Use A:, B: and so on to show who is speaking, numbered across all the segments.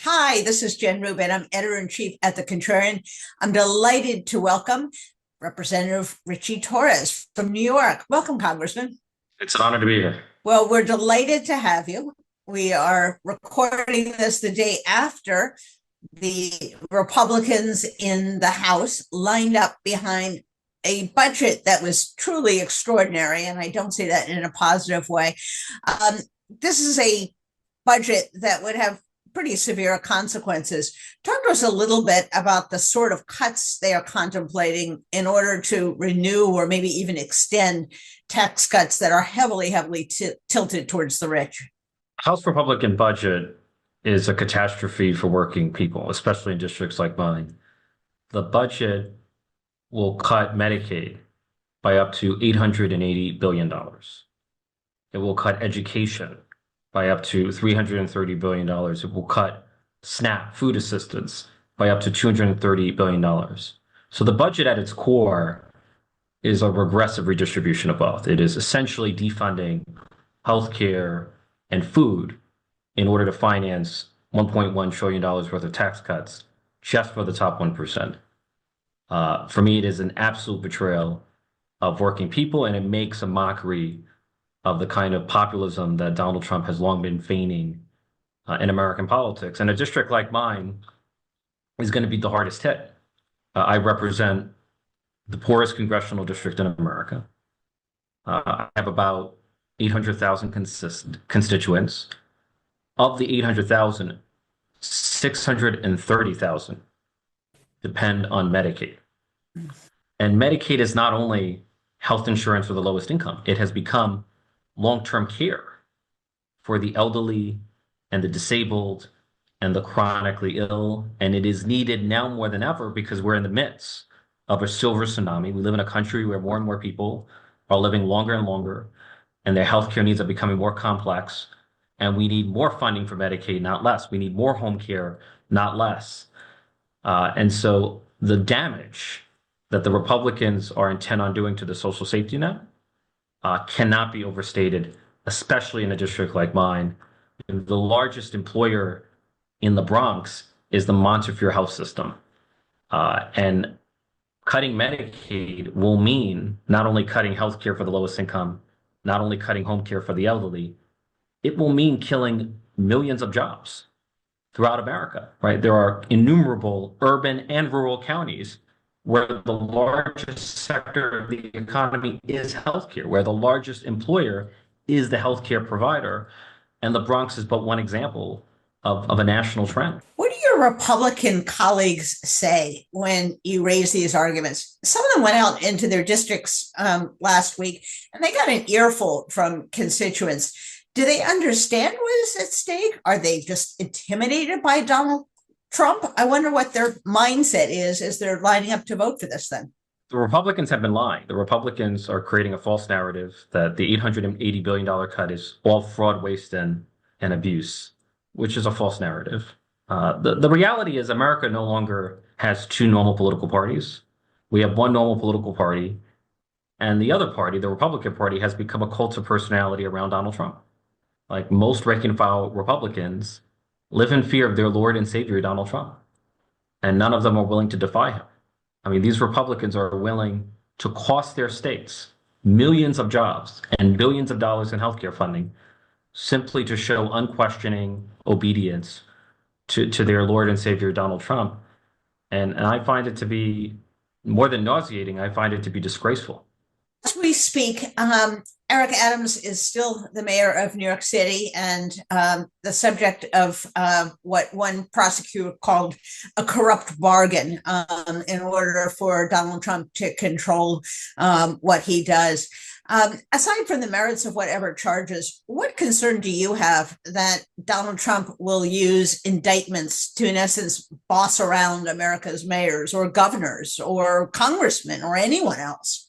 A: Hi, this is Jen Rubin. I'm editor-in-chief at the Contrarian. I'm delighted to welcome Representative Ritchie Torres from New York. Welcome, Congressman.
B: It's an honor to be here.
A: Well, we're delighted to have you. We are recording this the day after the Republicans in the House lined up behind a budget that was truly extraordinary, and I don't say that in a positive way. Um, this is a budget that would have pretty severe consequences. Talk to us a little bit about the sort of cuts they are contemplating in order to renew or maybe even extend tax cuts that are heavily tilted towards the rich.
B: House Republican budget is a catastrophe for working people, especially in districts like mine. The budget will cut Medicaid by up to $880 billion. It will cut education by up to $330 billion. It will cut SNAP food assistance by up to $230 billion. So the budget at its core is a regressive redistribution of wealth. It is essentially defunding healthcare and food in order to finance $1.1 trillion worth of tax cuts just for the top 1%. For me, it is an absolute betrayal of working people, and it makes a mockery of the kind of populism that Donald Trump has long been feigning in American politics. And a district like mine is going to be the hardest hit. I represent the poorest congressional district in America. I have about 800,000 constituents. Of the 800,000, 630,000 depend on Medicaid. And Medicaid is not only health insurance for the lowest income, it has become long-term care for the elderly and the disabled and the chronically ill. And it is needed now more than ever because we're in the midst of a silver tsunami. We live in a country where more and more people are living longer and longer, and their healthcare needs are becoming more complex. And we need more funding for Medicaid, not less. We need more home care, not less. And so the damage that the Republicans are intent on doing to the social safety net cannot be overstated, especially in a district like mine. The largest employer in the Bronx is the Montefiore Health System. And cutting Medicaid will mean not only cutting health care for the lowest income, not only cutting home care for the elderly, it will mean killing millions of jobs throughout America, right? There are innumerable urban and rural counties where the largest sector of the economy is healthcare, where the largest employer is the healthcare provider. And the Bronx is but one example of a national trend.
A: What do your Republican colleagues say when you raise these arguments? Some of them went out into their districts last week and they got an earful from constituents. Do they understand what is at stake? Are they just intimidated by Donald Trump? I wonder what their mindset is as they're lining up to vote for this then.
B: The Republicans have been lying. The Republicans are creating a false narrative that the $880 billion cut is all fraud, waste, and abuse, which is a false narrative. The reality is America no longer has two normal political parties. We have one normal political party, and the other party, the Republican Party, has become a cult of personality around Donald Trump. Like most rank and file Republicans live in fear of their Lord and Savior, Donald Trump, and none of them are willing to defy him. I mean, these Republicans are willing to cost their states millions of jobs and billions of dollars in healthcare funding simply to show unquestioning obedience to their Lord and Savior, Donald Trump. And I find it to be more than nauseating. I find it to be disgraceful.
A: As we speak, Eric Adams is still the mayor of New York City and the subject of what one prosecutor called a corrupt bargain in order for Donald Trump to control what he does. Aside from the merits of whatever charges, what concern do you have that Donald Trump will use indictments to, in essence, boss around America's mayors or governors or congressmen or anyone else?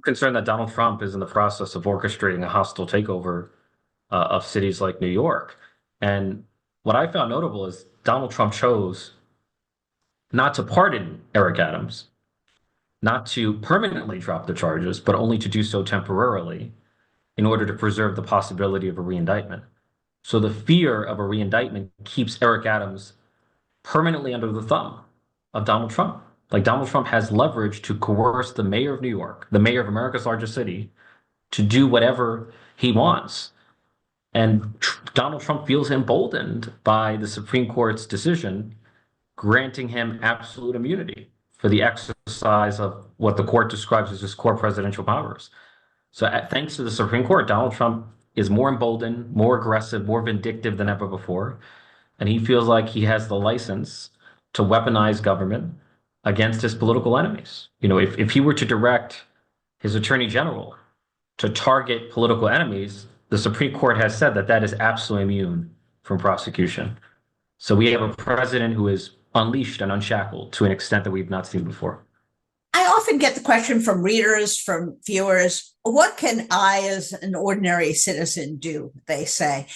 B: Concerned that Donald Trump is in the process of orchestrating a hostile takeover of cities like New York. And what I found notable is Donald Trump chose not to pardon Eric Adams, not to permanently drop the charges, but only to do so temporarily in order to preserve the possibility of a reindictment. So the fear of a reindictment keeps Eric Adams permanently under the thumb of Donald Trump. Like Donald Trump has leverage to coerce the mayor of New York, the mayor of America's largest city, to do whatever he wants. And Donald Trump feels emboldened by the Supreme Court's decision granting him absolute immunity for the exercise of what the court describes as his core presidential powers. So, thanks to the Supreme Court, Donald Trump is more emboldened, more aggressive, more vindictive than ever before. And he feels like he has the license to weaponize government against his political enemies. If he were to direct his attorney general to target political enemies, the Supreme Court has said that that is absolutely immune from prosecution. So we have a president who is unleashed and unshackled to an extent that we've not seen before.
A: I often get the question from readers, from viewers, what can I, as an ordinary citizen, do? They say.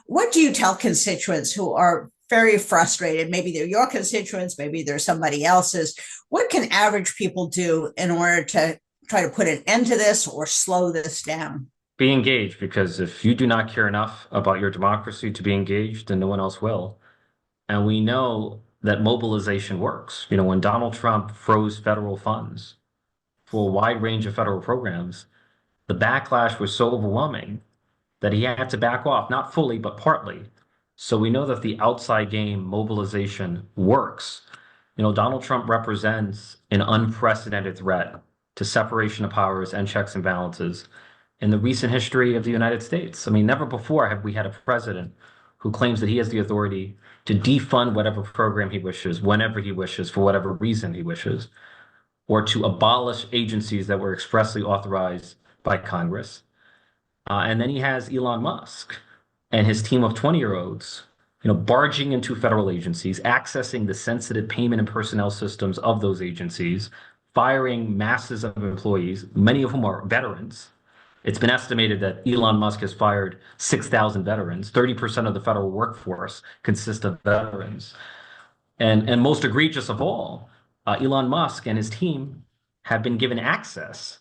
A: What do you tell constituents who are very frustrated? Maybe they're your constituents, maybe they're somebody else's. What can average people do in order to try to put an end to this or slow this down?
B: Be engaged, because if you do not care enough about your democracy to be engaged, then no one else will. And we know that mobilization works. When Donald Trump froze federal funds for a wide range of federal programs, the backlash was so overwhelming that he had to back off, not fully, but partly. So we know that the outside game mobilization works. Donald Trump represents an unprecedented threat to separation of powers and checks and balances in the recent history of the United States. I mean, never before have we had a president who claims that he has the authority to defund whatever program he wishes, whenever he wishes, for whatever reason he wishes, or to abolish agencies that were expressly authorized by Congress. And then he has Elon Musk and his team of 20-year-olds, barging into federal agencies, accessing the sensitive payment and personnel systems of those agencies, firing masses of employees, many of whom are veterans. It's been estimated that Elon Musk has fired 6,000 veterans. 30% of the federal workforce consists of veterans. And most egregious of all, Elon Musk and his team have been given access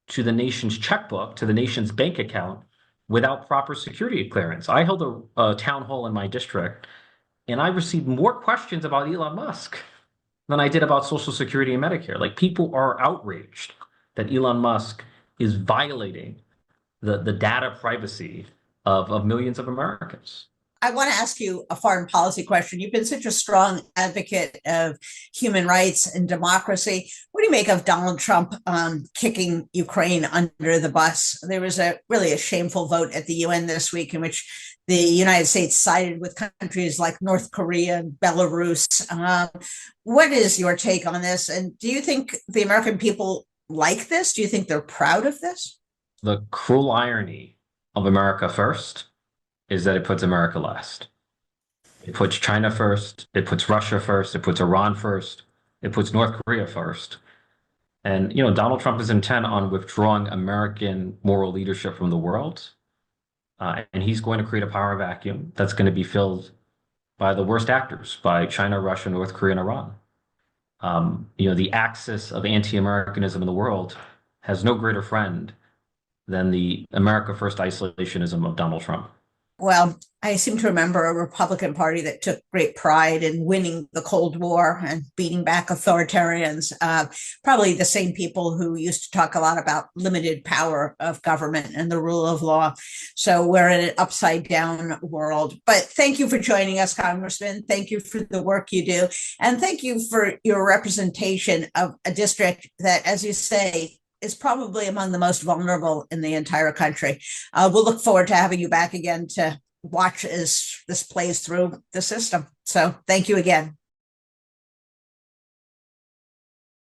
B: to the nation's checkbook, to the nation's bank account, without proper security clearance. I held a town hall in my district, and I received more questions about Elon Musk than I did about Social Security and Medicare. Like, people are outraged that Elon Musk is violating the data privacy of millions of Americans.
A: I want to ask you a foreign policy question. You've been such a strong advocate of human rights and democracy. What do you make of Donald Trump kicking Ukraine under the bus? There was really a shameful vote at the UN this week in which the United States sided with countries like North Korea and Belarus. What is your take on this? And do you think the American people like this? Do you think they're proud of this?
B: The cruel irony of America first is that it puts America last. It puts China first, it puts Russia first, it puts Iran first, it puts North Korea first. And, Donald Trump is intent on withdrawing American moral leadership from the world. And he's going to create a power vacuum that's going to be filled by the worst actors, by China, Russia, North Korea, and Iran. The axis of anti-Americanism in the world has no greater friend than the America First isolationism of Donald Trump.
A: Well, I seem to remember a Republican Party that took great pride in winning the Cold War and beating back authoritarians. Probably the same people who used to talk a lot about limited power of government and the rule of law. So we're in an upside down world. But thank you for joining us, Congressman. Thank you for the work you do. And thank you for your representation of a district that, as you say, is probably among the most vulnerable in the entire country. We'll look forward to having you back again to watch as this plays through the system. So thank you again.